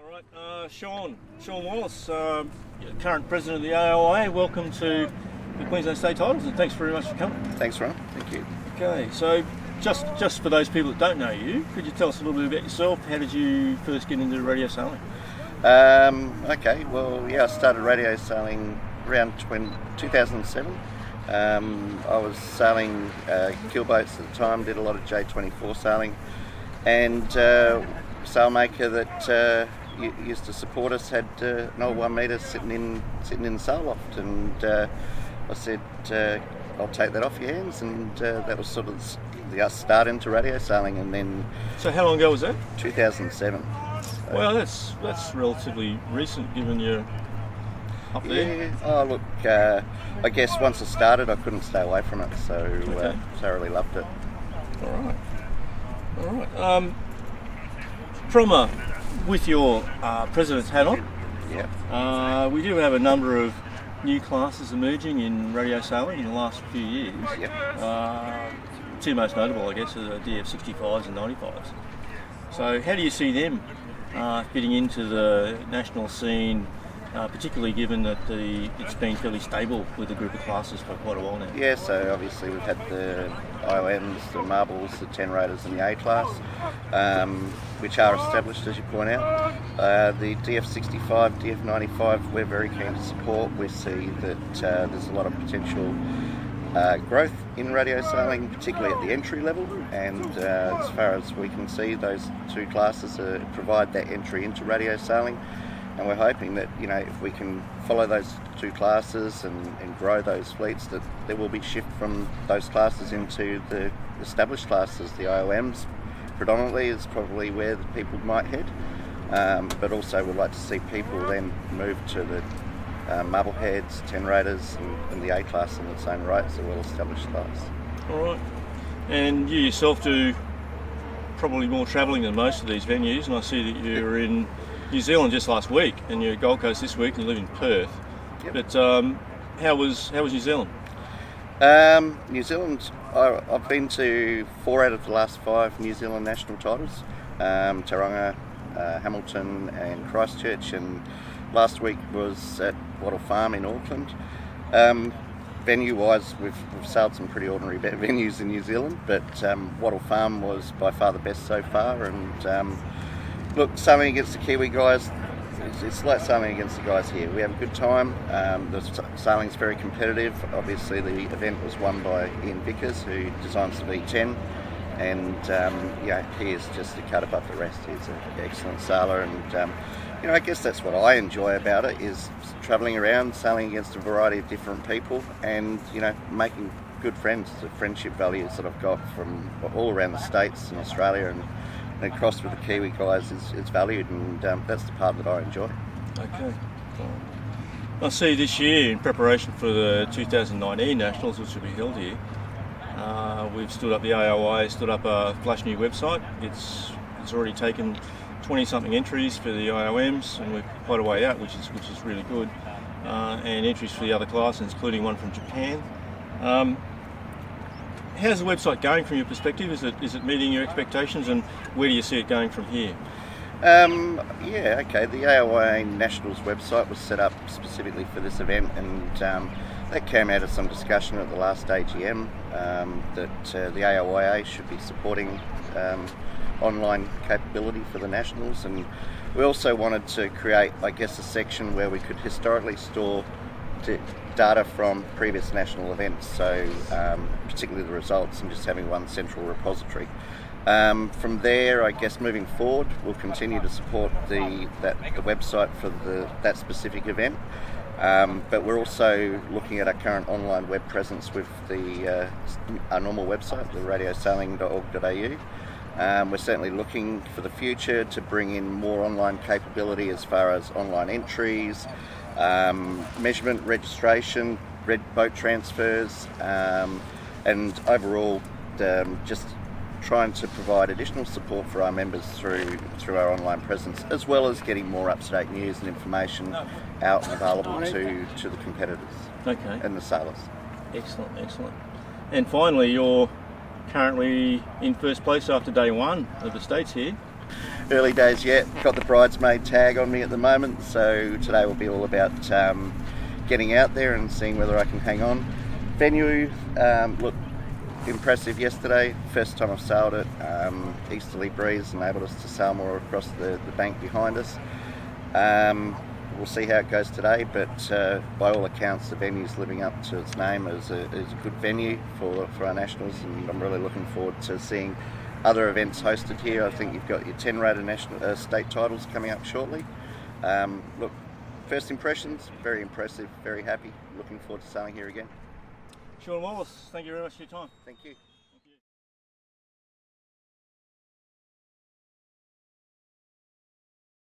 All right, Sean Wallis, current president of the ARYA. Welcome to the Queensland State Titles, and thanks very much for coming. Thanks, Ron. Thank you. Okay, so just for those people that don't know you, could you tell us a little bit about yourself? How did you first get into radio sailing? Okay, well, yeah, I started radio sailing around 2007. I was sailing keelboats at the time, did a lot of J24 sailing, and sailmaker that used to support us had an old 1 metre sitting in the sail loft, and I said, I'll take that off your hands, and that was sort of the start into radio sailing. And then, so how long ago was that? 2007. Well, that's relatively recent, given you're up there. Yeah. Oh, look, I guess once I started, I couldn't stay away from it, so Okay. I really loved it. All right. With your president's hat on, Yeah. we do have a number of new classes emerging in radio sailing in the last few years. Yep. Two most notable, I guess, are the DF65s and 95s. So how do you see them fitting into the national scene, particularly given that it's been fairly stable with a group of classes for quite a while now? Yeah, so obviously we've had the IOMs, the marbles, the 10 raters and the A class, which are established, as you point out. The DF65, DF95, we're very keen to support. We see that there's a lot of potential growth in radio sailing, particularly at the entry level, and as far as we can see, those two classes provide that entry into radio sailing. And we're hoping that, if we can follow those two classes and grow those fleets, that there will be shift from those classes into the established classes. The IOMs predominantly is probably where the people might head, but also we'd like to see people then move to the Marbleheads, 10 raters and the A class in its own right as a well-established class. All right. And you yourself do probably more travelling than most of these venues, and I see that you're in New Zealand just last week, and you're at Gold Coast this week, and you live in Perth. Yep. But how was New Zealand? New Zealand, I've been to 4 out of the last 5 New Zealand national titles, Tauranga, Hamilton and Christchurch, and last week was at Wattle Farm in Auckland. Venue-wise, we've sailed some pretty ordinary venues in New Zealand, but Wattle Farm was by far the best so far. And look, sailing against the Kiwi guys, it's like sailing against the guys here. We have a good time. The sailing's very competitive. Obviously, the event was won by Ian Vickers, who designs the V10, and he is just a cut above the rest. He's an excellent sailor, and I guess that's what I enjoy about it, is travelling around, sailing against a variety of different people, and making good friends. The friendship values that I've got from all around the States and Australia and across with the Kiwi guys is valued, and that's the part that I enjoy. Okay. I see this year, in preparation for the 2019 Nationals, which will be held here, we've stood up, the ARYA stood up a flash new website. It's already taken 20-something entries for the IOMs, and we're quite a way out, which is really good, and entries for the other classes, including one from Japan. How's the website going from your perspective? Is it meeting your expectations, and where do you see it going from here? Okay. The ARYA Nationals website was set up specifically for this event, and that came out of some discussion at the last AGM that the ARYA should be supporting online capability for the Nationals, and we also wanted to create, I guess, a section where we could historically store data from previous national events, so particularly the results, and just having one central repository. From there, I guess moving forward, we'll continue to support the website for that specific event, but we're also looking at our current online web presence with our normal website, the radiosailing.org.au. We're certainly looking for the future to bring in more online capability as far as online entries, measurement, registration, boat transfers, and overall just trying to provide additional support for our members through our online presence, as well as getting more up-to-date news and information out and available to the competitors and the sailors. Excellent. And finally, you're currently in first place after day one of the States here. early days yet. Got the bridesmaid tag on me at the moment, so today will be all about getting out there and seeing whether I can hang on. Venue looked impressive yesterday. First time I've sailed it. Easterly breeze enabled us to sail more across the bank behind us. We'll see how it goes today, but by all accounts the venue's living up to its name as a good venue for our nationals, and I'm really looking forward to seeing other events hosted here. I think you've got your 10-rated national state titles coming up shortly. Look, first impressions, very impressive, very happy. Looking forward to sailing here again. Sean Wallis, thank you very much for your time. Thank you.